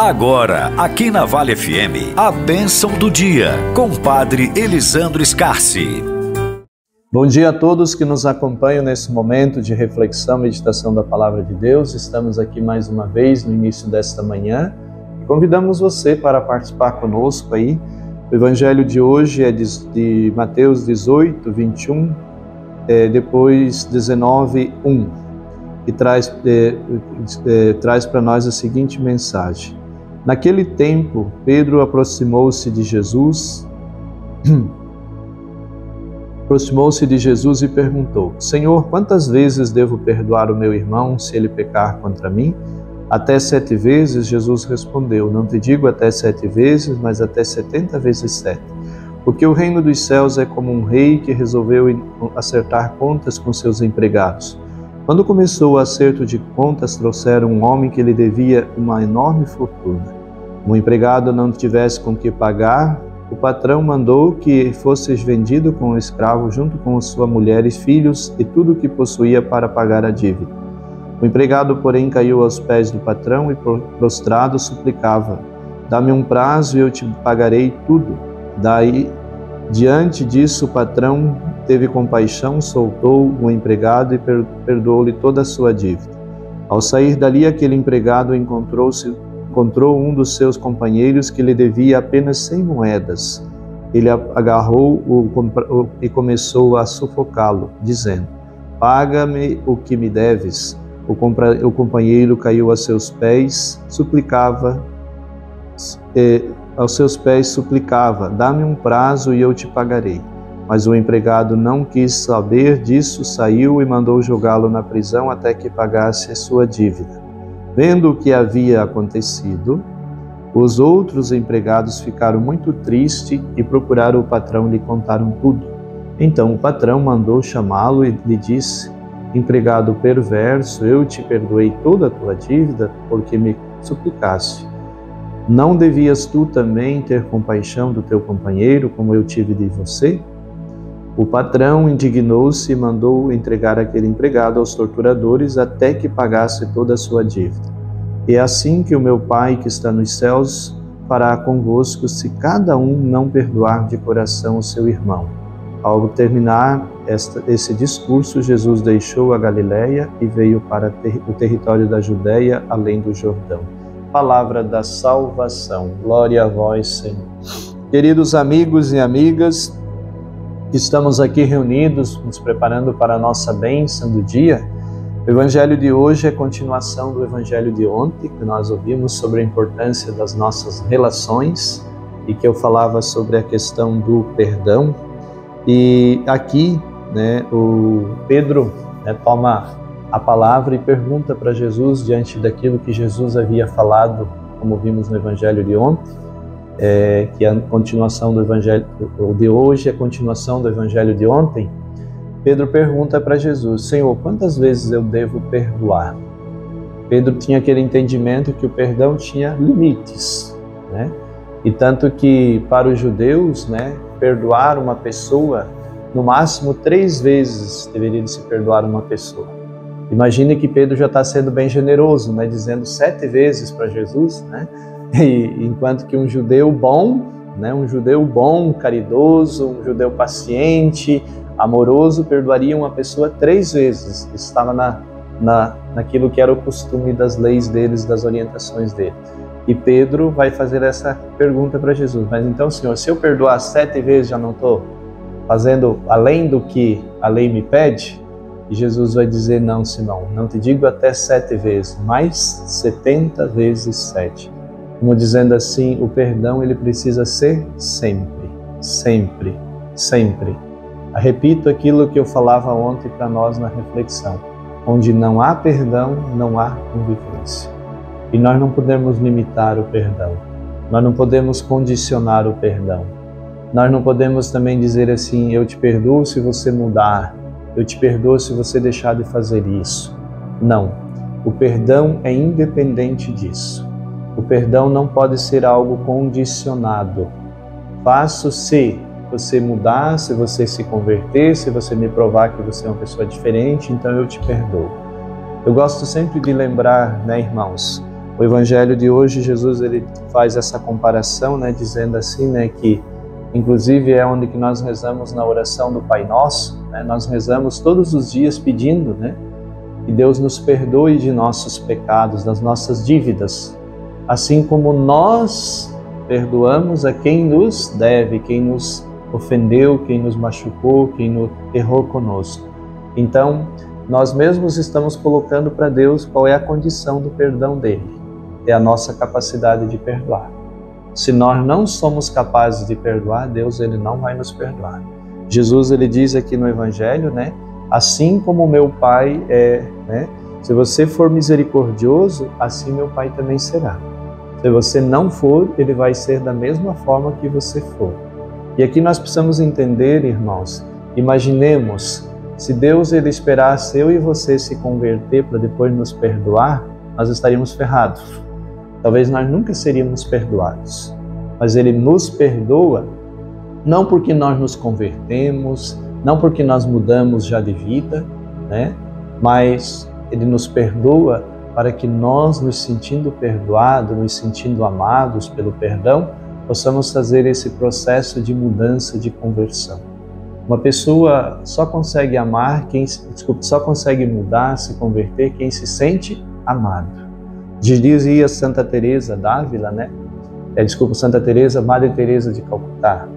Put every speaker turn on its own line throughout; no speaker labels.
Agora, aqui na Vale FM, a bênção do dia, com o Padre Elisandro Scarsi.
Bom dia a todos que nos acompanham nesse momento de reflexão e meditação da Palavra de Deus. Estamos aqui mais uma vez no início desta manhã e convidamos você para participar conosco aí. O Evangelho de hoje é de Mateus 18, 21, depois 19, 1, que traz para nós a seguinte mensagem. Naquele tempo, Pedro aproximou-se de Jesus e perguntou: Senhor, quantas vezes devo perdoar o meu irmão se ele pecar contra mim? Até 7 vezes? Jesus respondeu: Não te digo até 7 vezes, mas até 70 vezes 7. Porque o reino dos céus é como um rei que resolveu acertar contas com seus empregados. Quando começou o acerto de contas, trouxeram um homem que lhe devia uma enorme fortuna. O empregado não tivesse com que pagar, o patrão mandou que fosse vendido como escravo junto com sua mulher e filhos e tudo o que possuía para pagar a dívida. O empregado, porém, caiu aos pés do patrão e, prostrado, suplicava: Dá-me um prazo e eu te pagarei tudo. Diante disso, o patrão teve compaixão, soltou o empregado e perdoou-lhe toda a sua dívida. Ao sair dali, aquele empregado encontrou um dos seus companheiros que lhe devia apenas 100 moedas. Ele agarrou-o e começou a sufocá-lo, dizendo: Paga-me o que me deves. O companheiro caiu aos seus pés, suplicava: Dá-me um prazo e eu te pagarei. Mas o empregado não quis saber disso, saiu e mandou jogá-lo na prisão até que pagasse a sua dívida. Vendo o que havia acontecido, os outros empregados ficaram muito tristes e procuraram o patrão e lhe contaram tudo. Então o patrão mandou chamá-lo e lhe disse: Empregado perverso, eu te perdoei toda a tua dívida porque me suplicaste. Não devias tu também ter compaixão do teu companheiro como eu tive de você? O patrão indignou-se e mandou entregar aquele empregado aos torturadores até que pagasse toda a sua dívida. E é assim que o meu Pai que está nos céus fará convosco se cada um não perdoar de coração o seu irmão. Ao terminar esse discurso, Jesus deixou a Galileia e veio para o território da Judéia, além do Jordão. Palavra da salvação. Glória a vós, Senhor. Queridos amigos e amigas, estamos aqui reunidos, nos preparando para a nossa bênção do dia. O Evangelho de hoje é a continuação do Evangelho de ontem, que nós ouvimos sobre a importância das nossas relações e que eu falava sobre a questão do perdão. E aqui, o Pedro toma a palavra e pergunta para Jesus, diante daquilo que Jesus havia falado, como vimos no Evangelho de ontem, que é a continuação do Evangelho de hoje, é a continuação do Evangelho de ontem. Pedro pergunta para Jesus: Senhor, quantas vezes eu devo perdoar? Pedro tinha aquele entendimento que o perdão tinha limites, E tanto que para os judeus, perdoar uma pessoa, no máximo 3 vezes deveria se perdoar uma pessoa. Imagine que Pedro já está sendo bem generoso, dizendo 7 vezes para Jesus, E enquanto que um judeu bom, caridoso, um judeu paciente, amoroso, perdoaria uma pessoa 3 vezes. Estava naquilo que era o costume das leis deles, das orientações dele. E Pedro vai fazer essa pergunta para Jesus: mas então, Senhor, se eu perdoar 7 vezes, já não estou fazendo além do que a lei me pede? E Jesus vai dizer: não, Simão, não te digo até 7 vezes, mas 70 vezes 7. Como dizendo assim, o perdão ele precisa ser sempre, sempre, sempre. Repito aquilo que eu falava ontem para nós na reflexão: onde não há perdão, não há convivência. E nós não podemos limitar o perdão, nós não podemos condicionar o perdão. Nós não podemos também dizer assim: eu te perdoo se você mudar, eu te perdoo se você deixar de fazer isso. Não, o perdão é independente disso. O perdão não pode ser algo condicionado. Faço se você mudar, se você se converter, se você me provar que você é uma pessoa diferente, então eu te perdoo. Eu gosto sempre de lembrar, irmãos, O Evangelho de hoje, Jesus ele faz essa comparação, né, dizendo assim, né, que inclusive é onde que nós rezamos na oração do Pai Nosso, né, nós rezamos todos os dias pedindo, né, que Deus nos perdoe de nossos pecados, das nossas dívidas, assim como nós perdoamos a quem nos deve, quem nos ofendeu, quem nos machucou, quem errou conosco. Então, nós mesmos estamos colocando para Deus qual é a condição do perdão dele. É a nossa capacidade de perdoar. Se nós não somos capazes de perdoar, Deus ele não vai nos perdoar. Jesus ele diz aqui no Evangelho, né? Assim como meu Pai é, né? Se você for misericordioso, assim meu Pai também será. Se você não for, ele vai ser da mesma forma que você for. E aqui nós precisamos entender, irmãos, imaginemos, se Deus ele esperasse eu e você se converter para depois nos perdoar, nós estaríamos ferrados. Talvez nós nunca seríamos perdoados. Mas ele nos perdoa, não porque nós nos convertemos, não porque nós mudamos já de vida, né? Mas ele nos perdoa para que nós, nos sentindo perdoados, nos sentindo amados pelo perdão, possamos fazer esse processo de mudança, de conversão. Uma pessoa só consegue amar, só consegue mudar, se converter, quem se sente amado. Dizia Santa Teresa d'Ávila, né? Santa Teresa, Madre Teresa de Calcutá.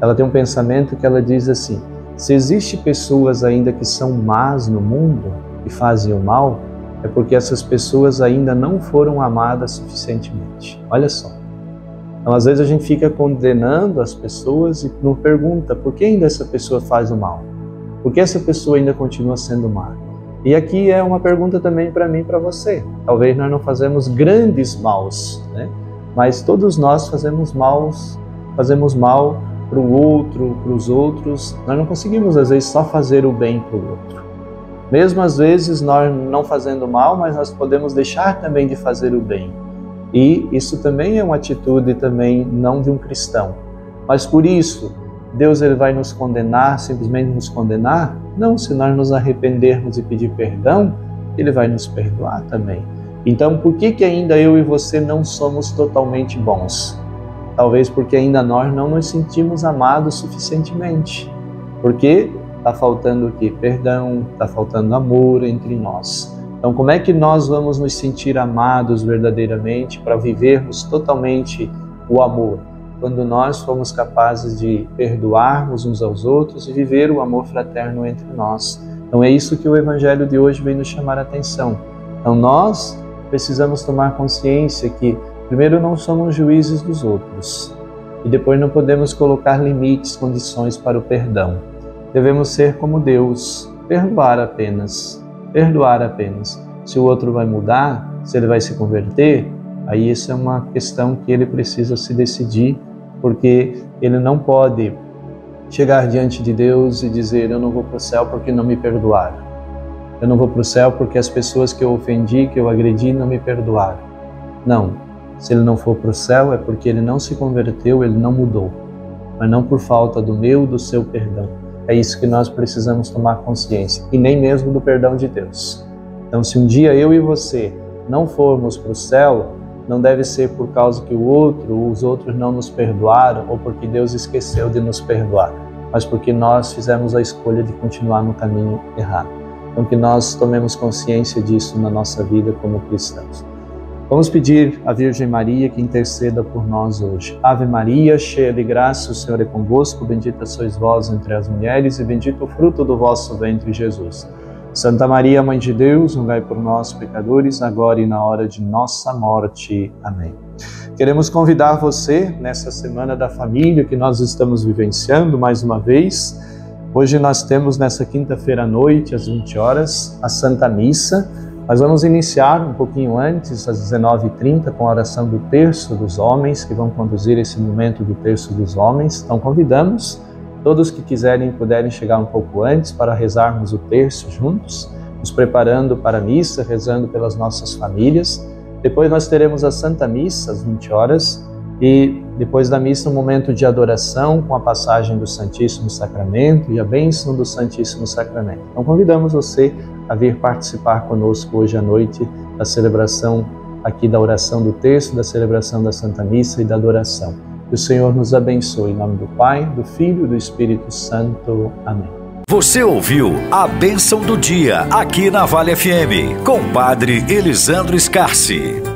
Ela tem um pensamento que ela diz assim: se existe pessoas ainda que são más no mundo, que fazem o mal, é porque essas pessoas ainda não foram amadas suficientemente. Olha só. Então, às vezes a gente fica condenando as pessoas e não pergunta por que ainda essa pessoa faz o mal? Por que essa pessoa ainda continua sendo má? E aqui é uma pergunta também para mim e para você. Talvez nós não fazemos grandes maus, né? Mas todos nós fazemos mal para o outro, para os outros. Nós não conseguimos, às vezes, só fazer o bem para o outro. Mesmo às vezes nós não fazendo mal, mas nós podemos deixar também de fazer o bem. E isso também é uma atitude também não de um cristão. Mas por isso, Deus ele vai nos condenar, simplesmente nos condenar? Não, se nós nos arrependermos e pedir perdão, ele vai nos perdoar também. Então, por que ainda eu e você não somos totalmente bons? Talvez porque ainda nós não nos sentimos amados suficientemente. Porque está faltando o quê? Perdão, está faltando amor entre nós. Então, como é que nós vamos nos sentir amados verdadeiramente para vivermos totalmente o amor? Quando nós formos capazes de perdoarmos uns aos outros e viver o amor fraterno entre nós. Então é isso que o Evangelho de hoje vem nos chamar a atenção. Então nós precisamos tomar consciência que primeiro não somos juízes dos outros e depois não podemos colocar limites, condições para o perdão. Devemos ser como Deus, perdoar apenas. Se o outro vai mudar, se ele vai se converter, aí isso é uma questão que ele precisa se decidir, porque ele não pode chegar diante de Deus e dizer: eu não vou para o céu porque não me perdoaram. Eu não vou para o céu porque as pessoas que eu ofendi, que eu agredi, não me perdoaram. Não, se ele não for para o céu é porque ele não se converteu, ele não mudou, mas não por falta do seu perdão. É isso que nós precisamos tomar consciência, e nem mesmo do perdão de Deus. Então, se um dia eu e você não formos para o céu, não deve ser por causa que os outros não nos perdoaram ou porque Deus esqueceu de nos perdoar, mas porque nós fizemos a escolha de continuar no caminho errado. Então que nós tomemos consciência disso na nossa vida como cristãos. Vamos pedir à Virgem Maria que interceda por nós hoje. Ave Maria, cheia de graça, o Senhor é convosco, bendita sois vós entre as mulheres e bendito o fruto do vosso ventre, Jesus. Santa Maria, Mãe de Deus, rogai por nós, pecadores, agora e na hora de nossa morte. Amém. Queremos convidar você, nessa Semana da Família que nós estamos vivenciando mais uma vez. Hoje nós temos, nessa quinta-feira à noite, às 20 horas, a Santa Missa. Nós vamos iniciar um pouquinho antes, às 19h30, com a oração do Terço dos Homens, que vão conduzir esse momento do Terço dos Homens. Então convidamos todos que quiserem e puderem chegar um pouco antes para rezarmos o terço juntos, nos preparando para a missa, rezando pelas nossas famílias. Depois nós teremos a Santa Missa às 20 horas e Depois da missa, um momento de adoração com a passagem do Santíssimo Sacramento e a bênção do Santíssimo Sacramento. Então convidamos você a vir participar conosco hoje à noite da celebração aqui da oração do texto, da celebração da Santa Missa e da adoração. Que o Senhor nos abençoe. Em nome do Pai, do Filho e do Espírito Santo. Amém.
Você ouviu a bênção do dia aqui na Vale FM, com Padre Elisandro Scarsi.